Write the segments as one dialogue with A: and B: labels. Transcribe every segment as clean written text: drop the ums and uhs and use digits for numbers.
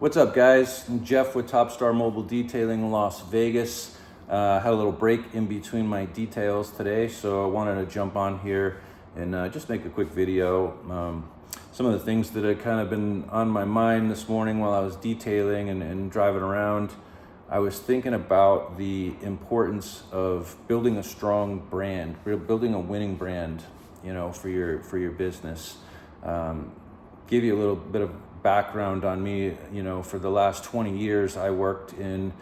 A: What's up, guys? I'm Jeff with Top Star Mobile Detailing in Las Vegas. Had a little break in between my details today, so I wanted to jump on here and just make a quick video. Some of the things that had kind of been on my mind this morning while I was detailing and driving around, I was thinking about the importance of building a strong brand, building a winning brand, for your business. Give you a little bit of background on me. For the last 20 years, I worked in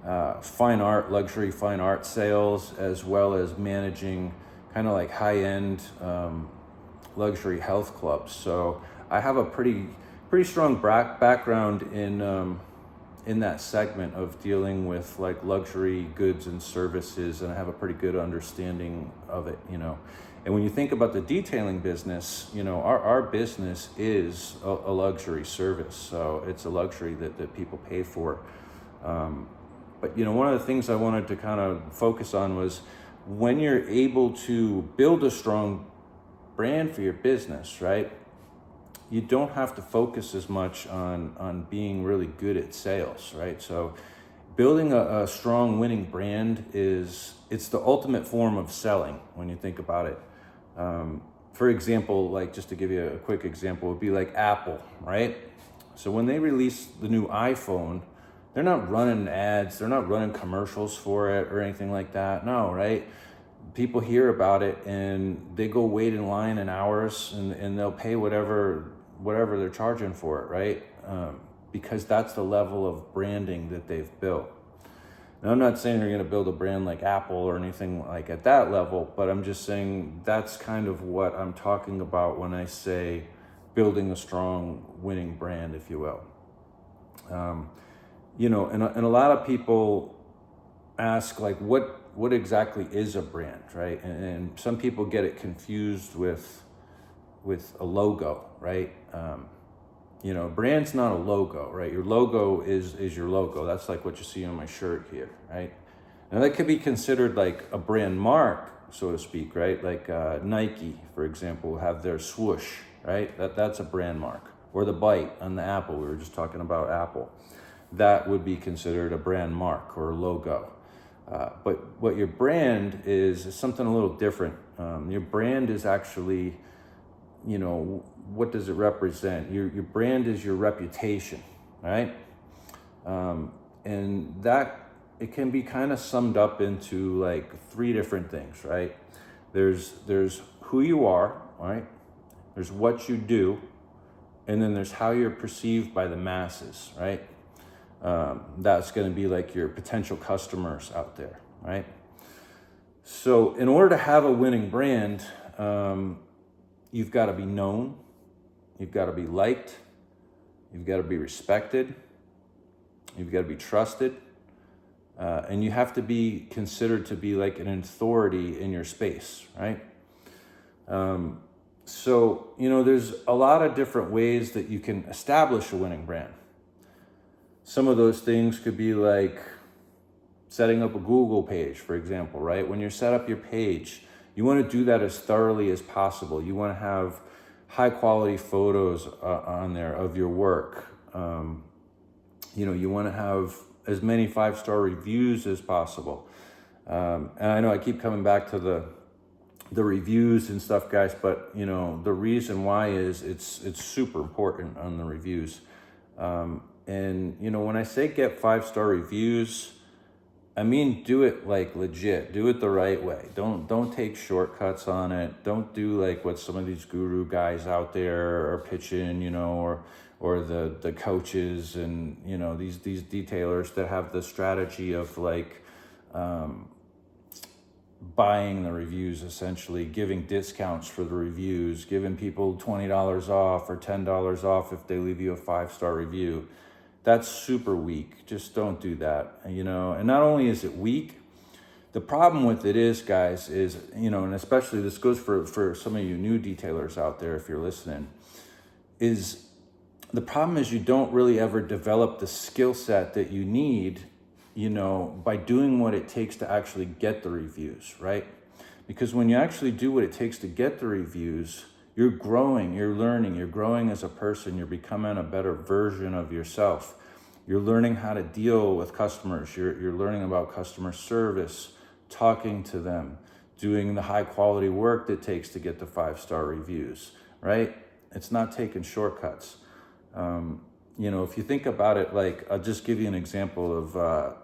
A: luxury fine art sales, as well as managing kind of like high-end luxury health clubs. So I have a pretty strong background in that segment of dealing with like luxury goods and services, and I have a pretty good understanding of it. And when you think about the detailing business, our business is a luxury service. So it's a luxury that people pay for. But one of the things I wanted to kind of focus on was when you're able to build a strong brand for your business, right? You don't have to focus as much on being really good at sales, right? So building a strong winning brand it's the ultimate form of selling when you think about it. For example, like just to give you a quick example, would be like Apple, right? So when they release the new iPhone, they're not running ads, they're not running commercials for it or anything like that. No, right? People hear about it and they go wait in line in hours and they'll pay whatever they're charging for it, right? Because that's the level of branding that they've built. Now, I'm not saying you're going to build a brand like Apple or anything like at that level, but I'm just saying that's kind of what I'm talking about when I say building a strong winning brand, if you will. And a lot of people ask like, what exactly is a brand, right? And some people get it confused with a logo, right? Brand's not a logo, right? Your logo is your logo. That's like what you see on my shirt here, right? Now that could be considered like a brand mark, so to speak, right? Like Nike, for example, will have their swoosh, right? That's a brand mark. Or the bite on the Apple. We were just talking about Apple. That would be considered a brand mark or a logo. But what your brand is something a little different. Your brand is actually, what does it represent? Your brand is your reputation, right? And that it can be kind of summed up into like three different things, right? There's who you are, right? There's what you do, and then there's how you're perceived by the masses, right? That's going to be like your potential customers out there, right? So in order to have a winning brand, you've got to be known, you've got to be liked, you've got to be respected, you've got to be trusted, and you have to be considered to be like an authority in your space, right? So there's a lot of different ways that you can establish a winning brand. Some of those things could be like setting up a Google page, for example, right? When you set up your page, you want to do that as thoroughly as possible. You want to have high quality photos on there of your work. You want to have as many 5-star reviews as possible. And I know I keep coming back to the reviews and stuff, guys, but the reason why is it's super important on the reviews. And when I say get 5-star reviews, I mean, do it like legit, do it the right way. Don't take shortcuts on it. Don't do like what some of these guru guys out there are pitching, or the coaches and, these detailers that have the strategy of like, buying the reviews, essentially giving discounts for the reviews, giving people $20 off or $10 off if they leave you a 5-star review. That's super weak. Just don't do that, And not only is it weak, the problem with it is, guys, is, and especially this goes for some of you new detailers out there, if you're listening, is the problem is you don't really ever develop the skill set that you need, by doing what it takes to actually get the reviews, right? Because when you actually do what it takes to get the reviews, You're growing, you're learning, you're growing as a person, you're becoming a better version of yourself. You're learning how to deal with customers. You're learning about customer service, talking to them, doing the high quality work that takes to get the 5-star reviews, right? It's not taking shortcuts. If you think about it, like, I'll just give you an example of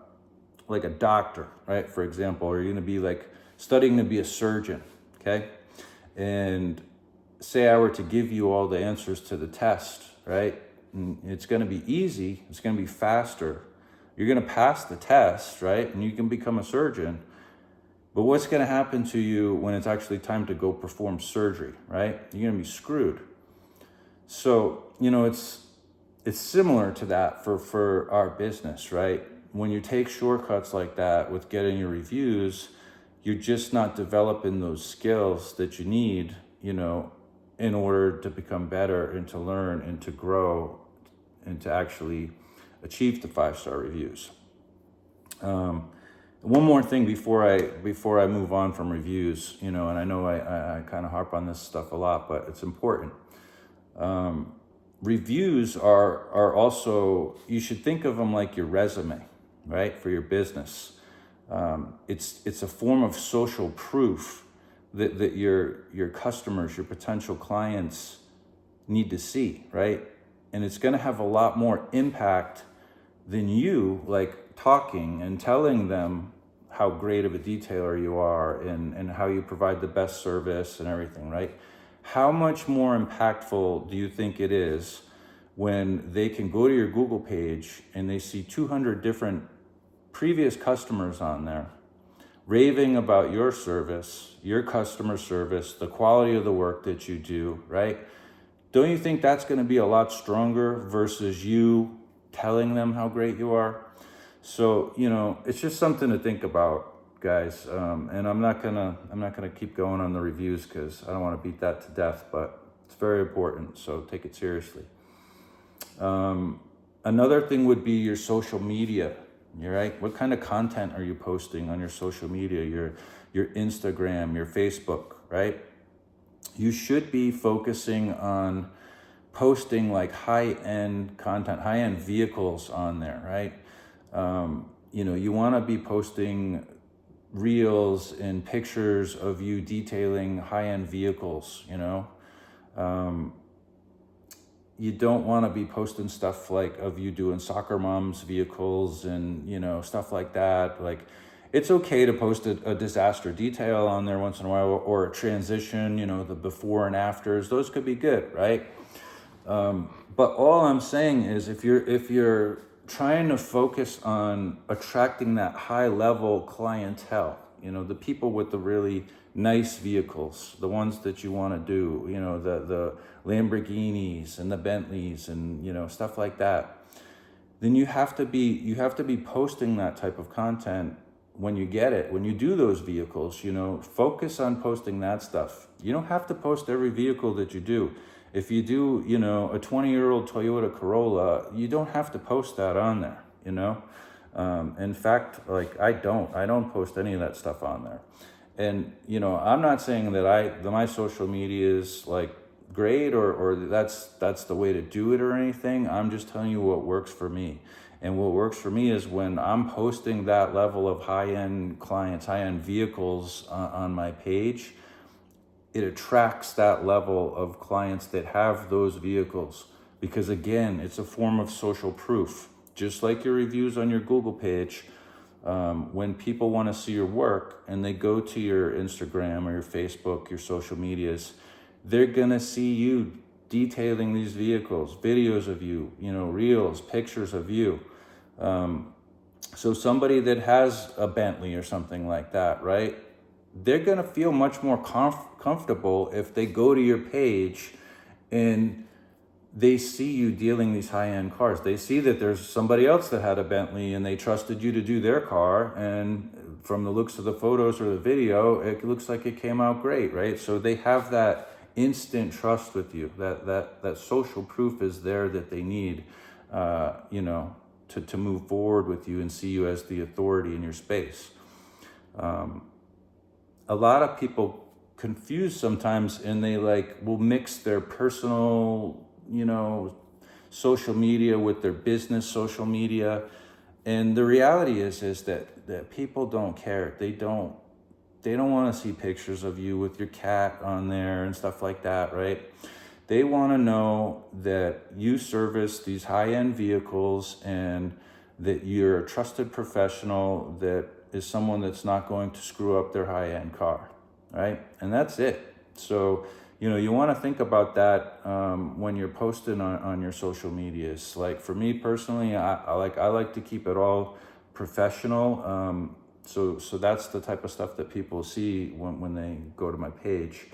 A: like a doctor, right? For example, or you're going to be like studying to be a surgeon, okay? And say I were to give you all the answers to the test, right? And it's going to be easy. It's going to be faster. You're going to pass the test, right? And you can become a surgeon. But what's going to happen to you when it's actually time to go perform surgery, right? You're going to be screwed. So, it's similar to that for our business, right? When you take shortcuts like that with getting your reviews, you're just not developing those skills that you need, in order to become better and to learn and to grow and to actually achieve the 5-star reviews. One more thing before I move on from reviews, and I know I kind of harp on this stuff a lot, but it's important. Reviews are also, you should think of them like your resume, right, for your business. It's a form of social proof that your customers, your potential clients need to see, right? And it's going to have a lot more impact than you like talking and telling them how great of a detailer you are and how you provide the best service and everything, right? How much more impactful do you think it is when they can go to your Google page and they see 200 different previous customers on there raving about your service, your customer service, the quality of the work that you do, right? Don't you think that's going to be a lot stronger versus you telling them how great you are? So, it's just something to think about, guys. And I'm not gonna keep going on the reviews because I don't want to beat that to death, but it's very important. So take it seriously. Another thing would be your social media. You're right. What kind of content are you posting on your social media, your Instagram, your Facebook, right? You should be focusing on posting like high-end content, high-end vehicles on there, right? You want to be posting reels and pictures of you detailing high-end vehicles, you don't want to be posting stuff like of you doing soccer moms vehicles and, stuff like that. Like, it's okay to post a disaster detail on there once in a while, or a transition, the before and afters. Those could be good, right? But all I'm saying is if you're trying to focus on attracting that high level clientele, the people with the really nice vehicles, the ones that you want to do, the Lamborghinis and the Bentleys and, stuff like that, then you have to be posting that type of content when you get it, when you do those vehicles, focus on posting that stuff. You don't have to post every vehicle that you do. If you do, a 20-year-old Toyota Corolla, you don't have to post that on there, In fact, like I don't post any of that stuff on there. And, I'm not saying that my social media is like great or that's the way to do it or anything. I'm just telling you what works for me. And what works for me is when I'm posting that level of high-end clients, high-end vehicles on my page, it attracts that level of clients that have those vehicles. Because again, it's a form of social proof. Just like your reviews on your Google page, when people want to see your work and they go to your Instagram or your Facebook, your social medias, they're going to see you detailing these vehicles, videos of you, reels, pictures of you. So somebody that has a Bentley or something like that, right? They're going to feel much more comfortable if they go to your page and they see you dealing these high-end cars. They see that there's somebody else that had a Bentley and they trusted you to do their car. And from the looks of the photos or the video, it looks like it came out great, right? So they have that instant trust with you. That social proof is there that they need, to move forward with you and see you as the authority in your space. A lot of people confused sometimes, and they like will mix their personal, social media with their business social media. And the reality is that people don't care. They don't want to see pictures of you with your cat on there and stuff like that, right? They want to know that you service these high-end vehicles and that you're a trusted professional that is someone that's not going to screw up their high-end car, right? And that's it. So, you want to think about that when you're posting on your social medias. Like for me personally, I like to keep it all professional. So that's the type of stuff that people see when they go to my page.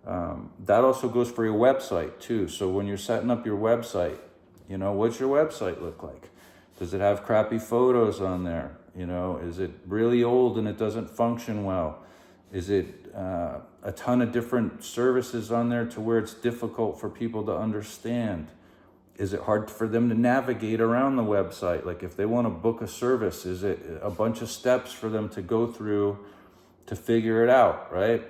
A: That also goes for your website too. So when you're setting up your website, what's your website look like? Does it have crappy photos on there? Is it really old and it doesn't function well? Is it a ton of different services on there to where it's difficult for people to understand? Is it hard for them to navigate around the website? Like if they want to book a service, is it a bunch of steps for them to go through to figure it out, right?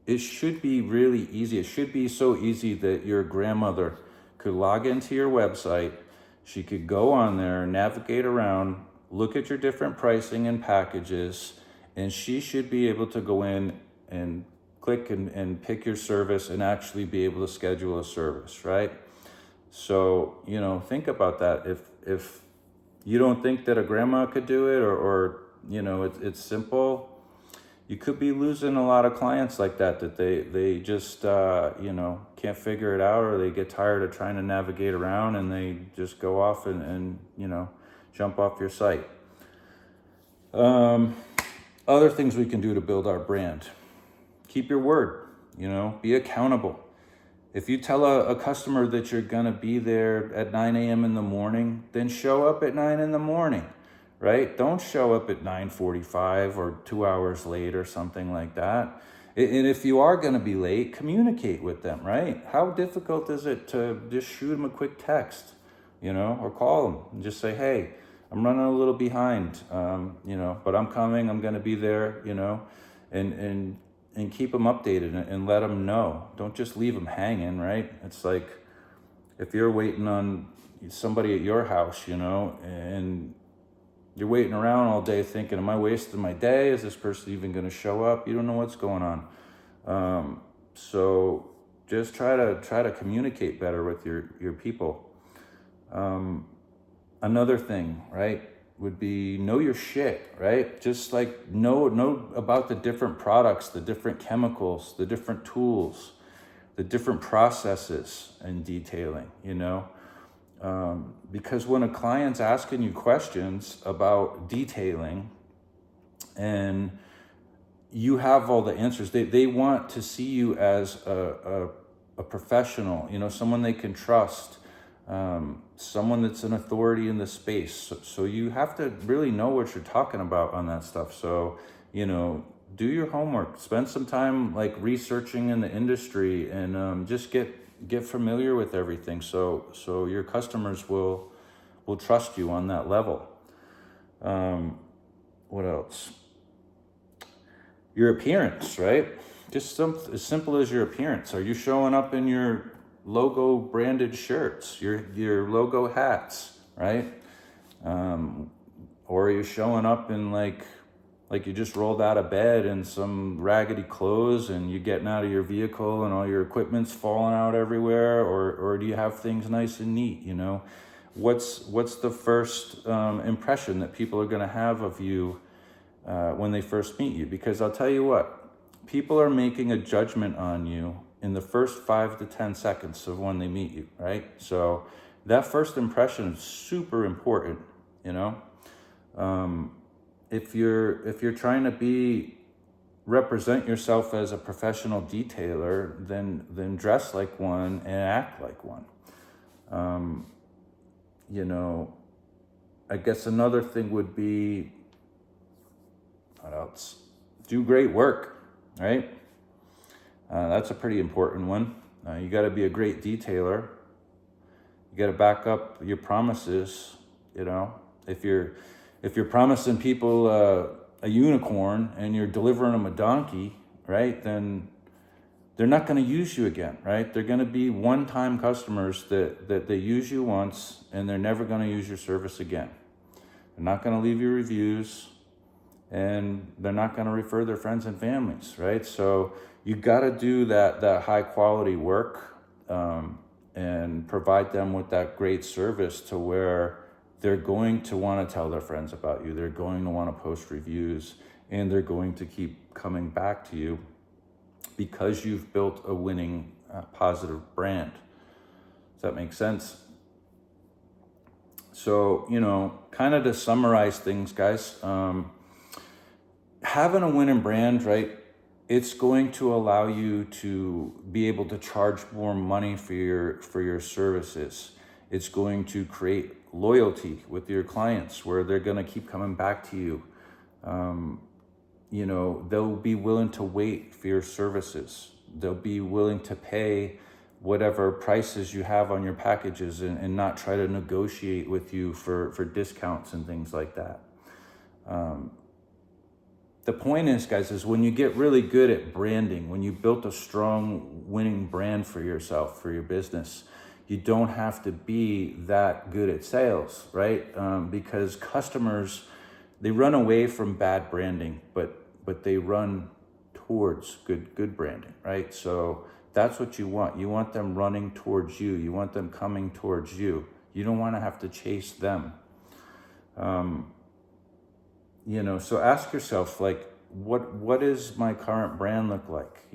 A: It should be really easy. It should be so easy that your grandmother could log into your website. She could go on there, navigate around, look at your different pricing and packages, and she should be able to go in and click and pick your service and actually be able to schedule a service, right? So, think about that. If you don't think that a grandma could do it or it's simple, you could be losing a lot of clients like that they just, can't figure it out, or they get tired of trying to navigate around and they just go off and jump off your site. Other things we can do to build our brand. Keep your word, be accountable. If you tell a customer that you're gonna be there at 9 a.m. in the morning, then show up at 9 in the morning, right? Don't show up at 9:45 or 2 hours late or something like that. And if you are gonna be late, communicate with them, right? How difficult is it to just shoot them a quick text, or call them and just say, hey, I'm running a little behind, but I'm coming, I'm gonna be there, and keep them updated and let them know. Don't just leave them hanging, right? It's like if you're waiting on somebody at your house, and you're waiting around all day thinking, am I wasting my day? Is this person even going to show up? You don't know what's going on. So just try to communicate better with your people. Another thing, right, would be know your shit, right? Just like know about the different products, the different chemicals, the different tools, the different processes and detailing, because when a client's asking you questions about detailing and you have all the answers, they want to see you as a professional, someone they can trust, someone that's an authority in the space. So you have to really know what you're talking about on that stuff. So, do your homework, spend some time like researching in the industry and just get familiar with everything. So your customers will trust you on that level. What else? Your appearance, right? Just as simple as your appearance. Are you showing up in your logo branded shirts, your logo hats, right? Or are you showing up in like you just rolled out of bed in some raggedy clothes and you're getting out of your vehicle and all your equipment's falling out everywhere? Or do you have things nice and neat, What's the first impression that people are going to have of you when they first meet you? Because I'll tell you what, people are making a judgment on you in the first 5 to 10 seconds of when they meet you, right? So that first impression is super important, If you're trying to represent yourself as a professional detailer, then dress like one and act like one. I guess another thing would be, what else? Do great work, right? That's a pretty important one. You got to be a great detailer. You got to back up your promises. If you're promising people a unicorn and you're delivering them a donkey, right, then they're not going to use you again, right? They're going to be one-time customers that they use you once and they're never going to use your service again. They're not going to leave you reviews and they're not going to refer their friends and families, right? So you got to do that high quality work and provide them with that great service to where they're going to want to tell their friends about you. They're going to want to post reviews and they're going to keep coming back to you because you've built a winning, positive brand. Does that make sense? So, kind of to summarize things, guys, having a winning brand, right, it's going to allow you to be able to charge more money for your services. It's going to create loyalty with your clients where they're going to keep coming back to you. They'll be willing to wait for your services. They'll be willing to pay whatever prices you have on your packages and not try to negotiate with you for discounts and things like that. The point is, guys, is when you get really good at branding, when you built a strong winning brand for yourself, for your business, you don't have to be that good at sales, right? Because customers, they run away from bad branding, but they run towards good branding, right? So that's what you want. You want them running towards you. You want them coming towards you. You don't want to have to chase them. So ask yourself, like, what is my current brand look like?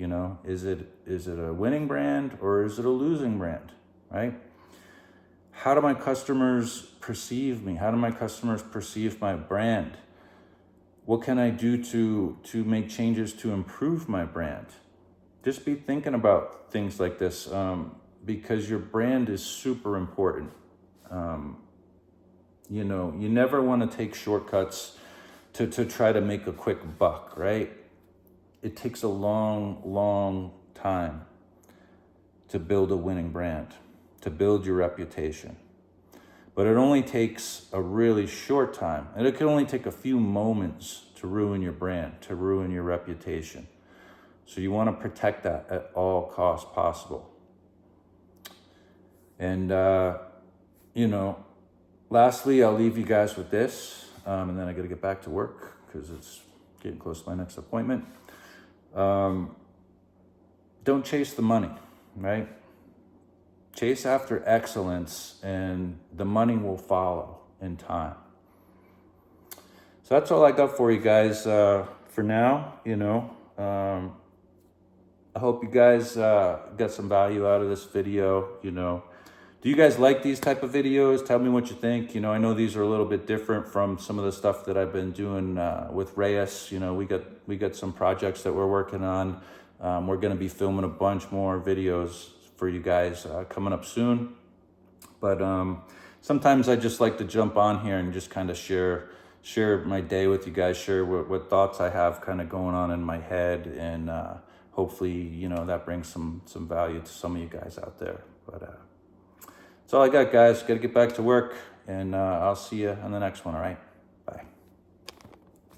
A: Is it a winning brand or is it a losing brand, right? How do my customers perceive me? How do my customers perceive my brand? What can I do to make changes to improve my brand? Just be thinking about things like this because your brand is super important. You never want to take shortcuts to try to make a quick buck, right? It takes a long time to build a winning brand, to build your reputation. But it only takes a really short time, and it can only take a few moments to ruin your brand, to ruin your reputation. So you want to protect that at all costs possible. And, lastly, I'll leave you guys with this. And then I got to get back to work because it's getting close to my next appointment. Don't chase the money, right? Chase after excellence and the money will follow in time. So that's all I got for you guys for now. I hope you guys got some value out of this video. Do you guys like these type of videos? Tell me what you think. I know these are a little bit different from some of the stuff that I've been doing with Reyes. We got some projects that we're working on. We're going to be filming a bunch more videos for you guys coming up soon. But sometimes I just like to jump on here and just kind of share my day with you guys, share what thoughts I have kind of going on in my head, and hopefully, that brings some value to some of you guys out there. But that's all I got, guys. Got to get back to work, and I'll see you on the next one, all right?